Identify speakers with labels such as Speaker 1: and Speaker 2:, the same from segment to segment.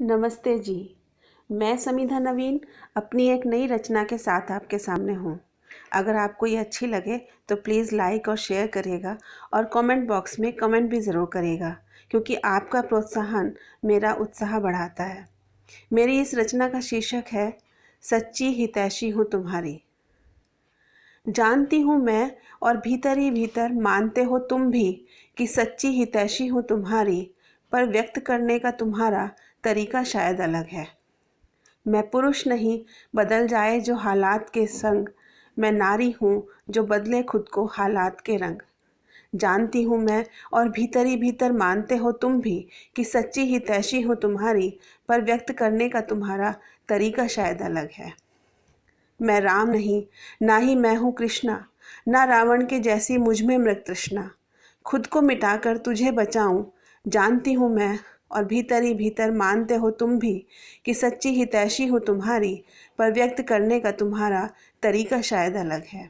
Speaker 1: नमस्ते जी। मैं समीधा नवीन अपनी एक नई रचना के साथ आपके सामने हूँ। अगर आपको ये अच्छी लगे तो प्लीज़ लाइक और शेयर करिएगा और कमेंट बॉक्स में कमेंट भी ज़रूर करिएगा, क्योंकि आपका प्रोत्साहन मेरा उत्साह बढ़ाता है। मेरी इस रचना का शीर्षक है सच्ची हितैषी हूँ तुम्हारी। जानती हूँ मैं और भीतर ही भीतर मानते हो तुम भी कि सच्ची हितैषी हूँ तुम्हारी, पर व्यक्त करने का तुम्हारा तरीका शायद अलग है। मैं पुरुष नहीं, बदल जाए जो हालात के संग। मैं नारी हूँ जो बदले खुद को हालात के रंग। जानती हूँ मैं और भीतर ही भीतर मानते हो तुम भी कि सच्ची हितैषी हूँ तुम्हारी, पर व्यक्त करने का तुम्हारा तरीका शायद अलग है। मैं राम नहीं, ना ही मैं हूँ कृष्णा, ना रावण के जैसी मुझ में मृग तृष्णा। खुद को मिटाकर तुझे बचाऊं, जानती हूँ मैं और भीतर ही भीतर मानते हो तुम भी कि सच्ची हितैषी हूँ तुम्हारी, पर व्यक्त करने का तुम्हारा तरीका शायद अलग है।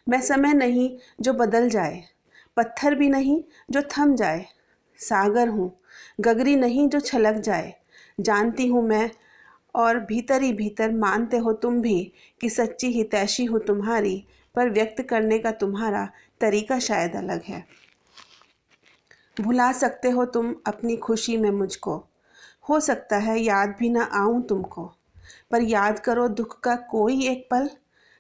Speaker 1: मैं समय नहीं जो बदल जाए, पत्थर भी नहीं जो थम जाए। सागर हूँ, गगरी नहीं जो छलक जाए। जानती हूँ मैं और भीतर ही भीतर मानते हो तुम भी कि सच्ची हितैषी हूँ तुम्हारी, पर व्यक्त करने का तुम्हारा तरीका शायद अलग है। भुला सकते हो तुम अपनी खुशी में मुझको, हो सकता है याद भी ना आऊं तुमको, पर याद करो दुख का कोई एक पल,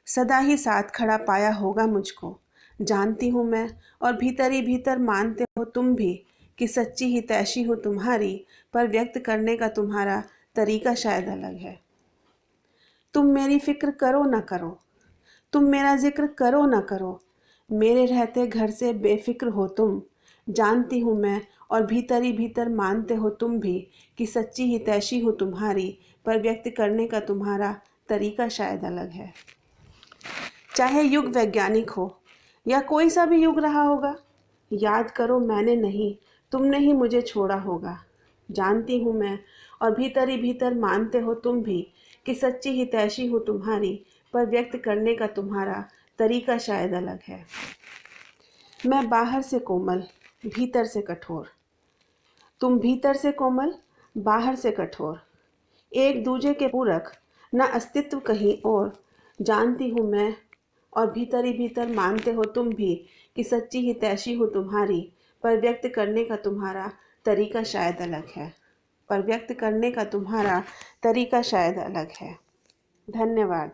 Speaker 1: सदा ही साथ खड़ा पाया होगा मुझको। जानती हूँ मैं और भीतर ही भीतर मानते हो तुम भी कि सच्ची हितैषी हूँ तुम्हारी, पर व्यक्त करने का तुम्हारा तरीका शायद अलग है। तुम मेरी फिक्र करो ना करो, तुम मेरा जिक्र करो ना करो, मेरे रहते घर से बेफिक्र हो तुम। जानती हूँ मैं और भीतर ही भीतर मानते हो तुम भी कि सच्ची हितैषी हूँ तुम्हारी, पर व्यक्त करने का तुम्हारा तरीका शायद अलग है। चाहे युग वैज्ञानिक हो या कोई सा भी युग रहा होगा, याद करो मैंने नहीं, तुमने ही मुझे छोड़ा होगा। जानती हूँ मैं और भीतर ही भीतर मानते हो तुम भी कि सच्ची हितैषी हूँ तुम्हारी, पर व्यक्त करने का तुम्हारा तरीका शायद अलग है। मैं बाहर से कोमल, भीतर से कठोर, तुम भीतर से कोमल, बाहर से कठोर, एक दूजे के पूरक, न अस्तित्व कहीं और। जानती हूँ मैं और भीतर ही भीतर मानते हो तुम भी कि सच्ची हितैषी हूँ तुम्हारी, पर व्यक्त करने का तुम्हारा तरीका शायद अलग है। पर व्यक्त करने का तुम्हारा तरीका शायद अलग है। धन्यवाद।